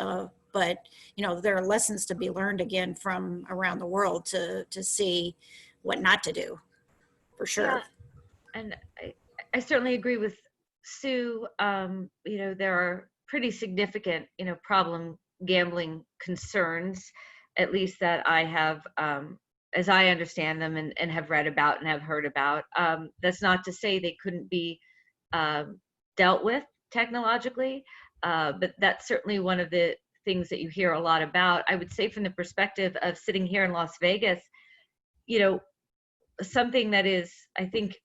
But there are lessons to be learned again from around the world to see what not to do, for sure. Yeah. And I certainly agree with Sue. There are pretty significant, problem gambling concerns, at least that I have, as I understand them and have read about and have heard about. That's not to say they couldn't be dealt with technologically, but that's certainly one of the things that you hear a lot about. I would say from the perspective of sitting here in Las Vegas, something that is, I think,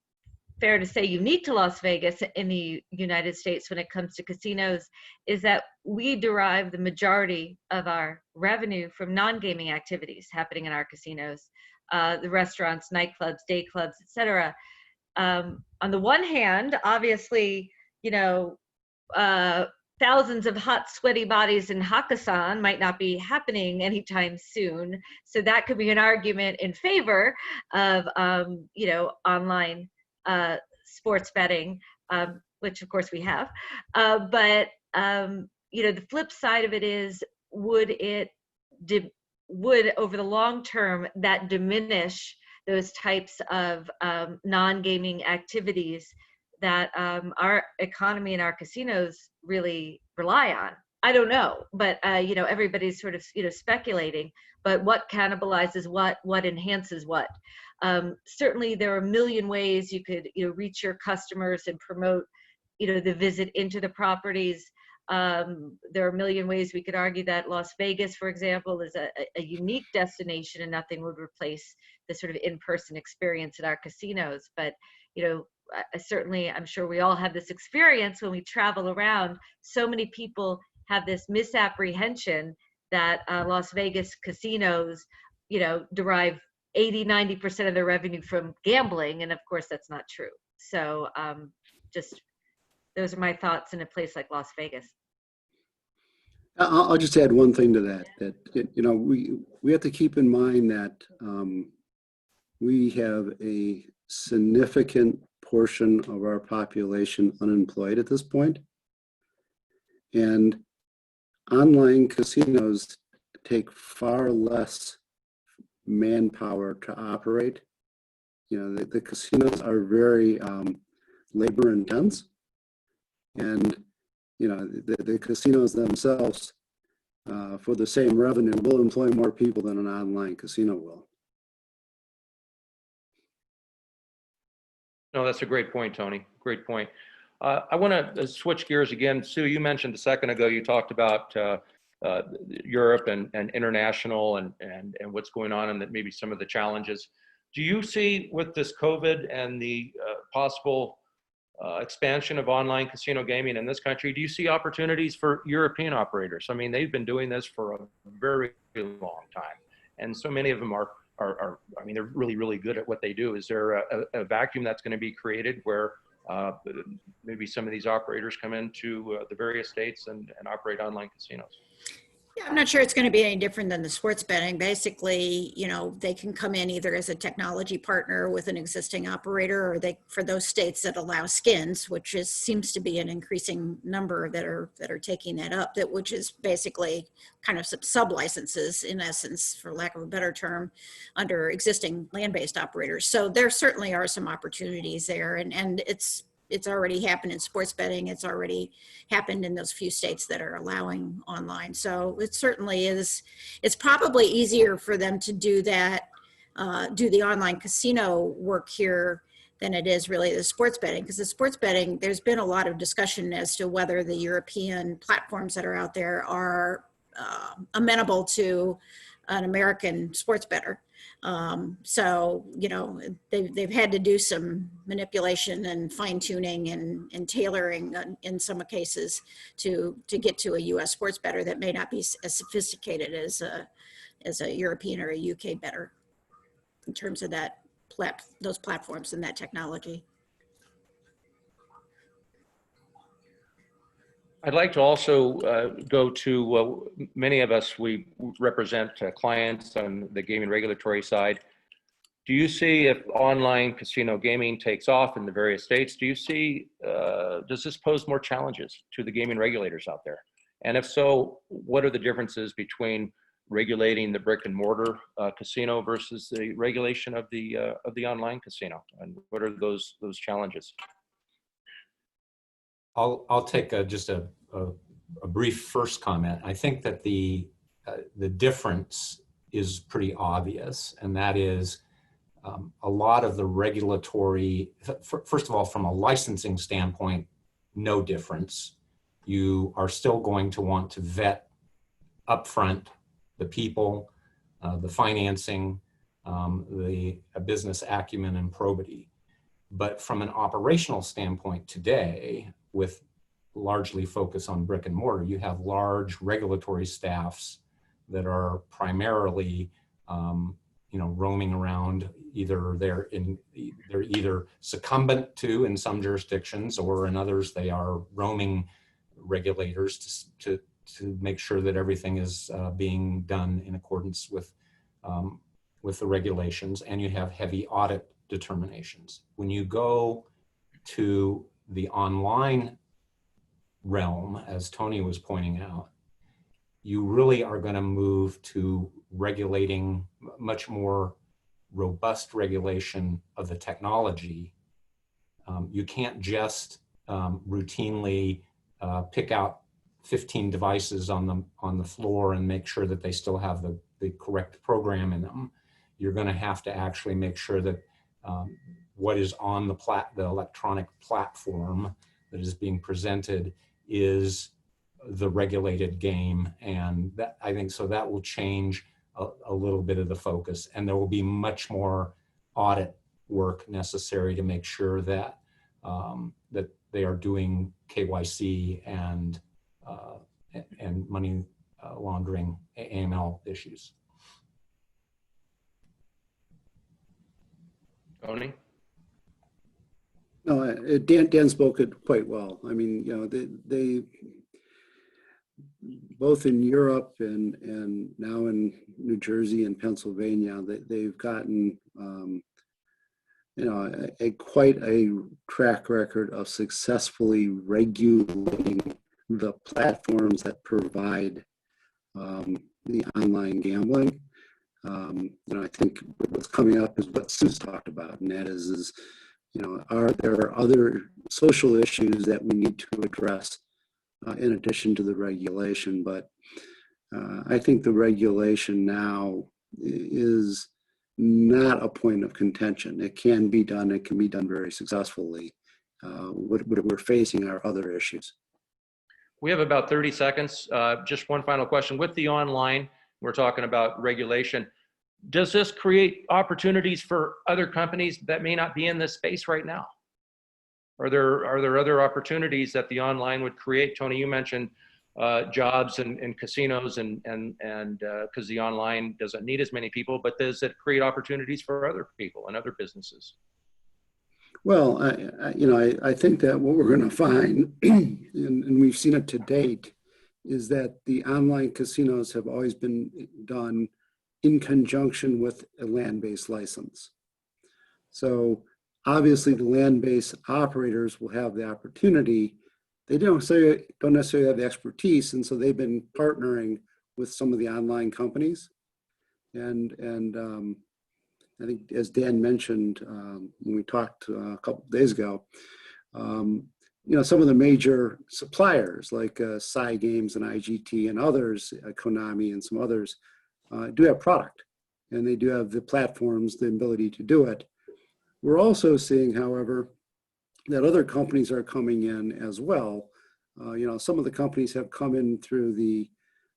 fair to say unique to Las Vegas in the United States when it comes to casinos is that we derive the majority of our revenue from non-gaming activities happening in our casinos. the restaurants, nightclubs, day clubs, etc. On the one hand, obviously, you know, thousands of hot, sweaty bodies in Hakkasan might not be happening anytime soon. So that could be an argument in favor of, you know, online sports betting, which of course we have. But you know, the flip side of it is, would over the long term that diminish those types of non-gaming activities that our economy and our casinos really rely on? I don't know, but you know, everybody's sort of, you know, speculating. But what cannibalizes what enhances what? Certainly, there are a million ways you could, you know, reach your customers and promote, you know, the visit into the properties. There are a million ways we could argue that Las Vegas, for example, is a unique destination, and nothing would replace the sort of in-person experience at our casinos. But you know, certainly, I'm sure we all have this experience when we travel around. So many people have this misapprehension that Las Vegas casinos, you know, derive 80–90% of their revenue from gambling, and of course that's not true. So just those are my thoughts in a place like Las Vegas. I'll just add one thing to that, you know, we have to keep in mind that we have a significant portion of our population unemployed at this point. And online casinos take far less manpower to operate. You know, the casinos are very labor intense. And, you know, the casinos themselves, for the same revenue, will employ more people than an online casino will. No, that's a great point, Tony. Great point. I want to switch gears again. Sue, you mentioned a second ago, you talked about Europe and international and what's going on, and that maybe some of the challenges. Do you see with this COVID and the possible expansion of online casino gaming in this country, do you see opportunities for European operators? I mean, they've been doing this for a very long time, and so many of them are I mean, they're really, really good at what they do. Is there a vacuum that's going to be created where maybe some of these operators come into the various states and operate online casinos? Yeah, I'm not sure it's going to be any different than the sports betting. Basically, you know, they can come in either as a technology partner with an existing operator, or they, for those states that allow skins, which seems to be an increasing number that are taking that up, which is basically kind of sub licenses in essence, for lack of a better term, under existing land-based operators. So there certainly are some opportunities there, and it's already happened in sports betting. It's already happened in those few states that are allowing online. So it certainly is. It's probably easier for them to do that, do the online casino work here than it is really the sports betting. Because the sports betting, there's been a lot of discussion as to whether the European platforms that are out there are amenable to an American sports bettor. So, you know, they've had to do some manipulation and fine tuning and tailoring in some cases to get to a US sports bettor that may not be as sophisticated as a European or a UK bettor in terms of that those platforms and that technology. I'd like to also go to many of us, we represent clients on the gaming regulatory side. Do you see, if online casino gaming takes off in the various states, do you see, does this pose more challenges to the gaming regulators out there? And if so, what are the differences between regulating the brick and mortar casino versus the regulation of the online casino? And what are those challenges? I'll take just a brief first comment. I think that the difference is pretty obvious, and that is a lot of the regulatory, first of all, from a licensing standpoint, no difference. You are still going to want to vet upfront the people, the financing, the business acumen and probity. But from an operational standpoint today, with largely focus on brick and mortar, you have large regulatory staffs that are primarily roaming around. They're either succumbent to in some jurisdictions, or in others they are roaming regulators to make sure that everything is being done in accordance with the regulations, and you have heavy audit determinations. When you go to the online realm, as Tony was pointing out, you really are going to move to regulating much more robust regulation of the technology. You can't just routinely pick out 15 devices on the floor and make sure that they still have the correct program in them. You're going to have to actually make sure that what is on the electronic platform that is being presented is the regulated game, and that, I think, so that will change a little bit of the focus, and there will be much more audit work necessary to make sure that that they are doing KYC and money laundering, AML issues. Tony? No, Dan spoke it quite well. I mean, they both in Europe and now in New Jersey and Pennsylvania, they've gotten quite a track record of successfully regulating the platforms that provide the online gambling. I think what's coming up is what Sue's talked about, and that is are there other social issues that we need to address in addition to the regulation? But I think the regulation now is not a point of contention. It can be done. It can be done very successfully. What we're facing are other issues. We have about 30 seconds. Just one final question. With the online, we're talking about regulation. Does this create opportunities for other companies that may not be in this space right now? Are there other opportunities that the online would create? Tony, you mentioned jobs and casinos, and because the online doesn't need as many people, but does it create opportunities for other people and other businesses? Well, I think that what we're going to find, and we've seen it to date, is that the online casinos have always been done in conjunction with a land-based license. So obviously the land-based operators will have the opportunity. They don't necessarily have the expertise, and so they've been partnering with some of the online companies. And I think, as Dan mentioned when we talked a couple of days ago, some of the major suppliers like Psy Games and IGT and others, Konami and some others, do have product, and they do have the platforms, the ability to do it. We're also seeing, however, that other companies are coming in as well. Some of the companies have come in through the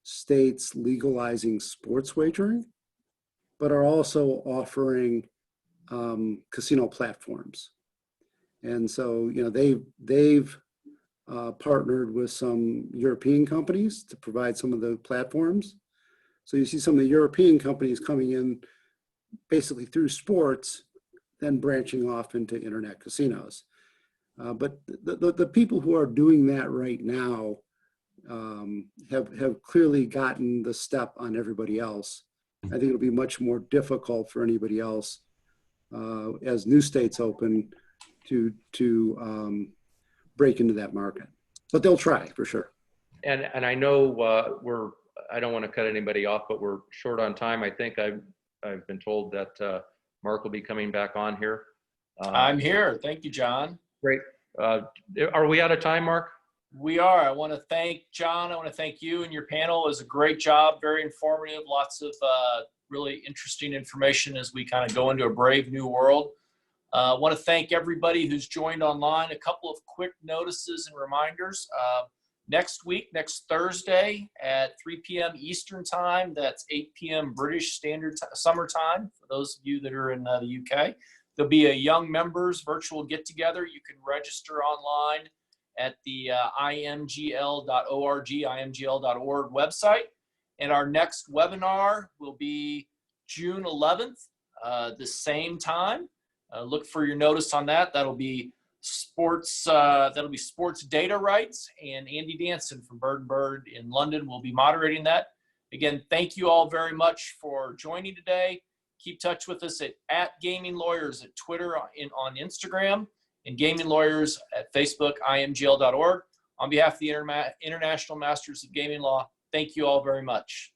states legalizing sports wagering, but are also offering casino platforms. And so, they've partnered with some European companies to provide some of the platforms. So you see some of the European companies coming in basically through sports, then branching off into internet casinos. But the people who are doing that right now have clearly gotten the step on everybody else. I think it'll be much more difficult for anybody else as new states open to break into that market. But they'll try for sure. And I know I don't want to cut anybody off, but we're short on time. I think I've been told that Mark will be coming back on here. I'm here. Thank you, John. Great. Are we out of time, Mark? We are. I want to thank John. I want to thank you and your panel. It was a great job, very informative, lots of really interesting information as we kind of go into a brave new world. I want to thank everybody who's joined online. A couple of quick notices and reminders. Next week, next Thursday at 3 p.m. Eastern Time, that's 8 p.m. British Standard Summer Time, for those of you that are in the UK. There'll be a young members virtual get-together. You can register online at the imgl.org website. And our next webinar will be June 11th, the same time. Look for your notice on that. That'll be sports data rights, and Andy Danson from Bird & Bird in London will be moderating that. Again, thank you all very much for joining today. Keep touch with us at Gaming Lawyers at Twitter, on Instagram, and Gaming Lawyers at Facebook, imgl.org. On behalf of the International Masters of Gaming Law, thank you all very much.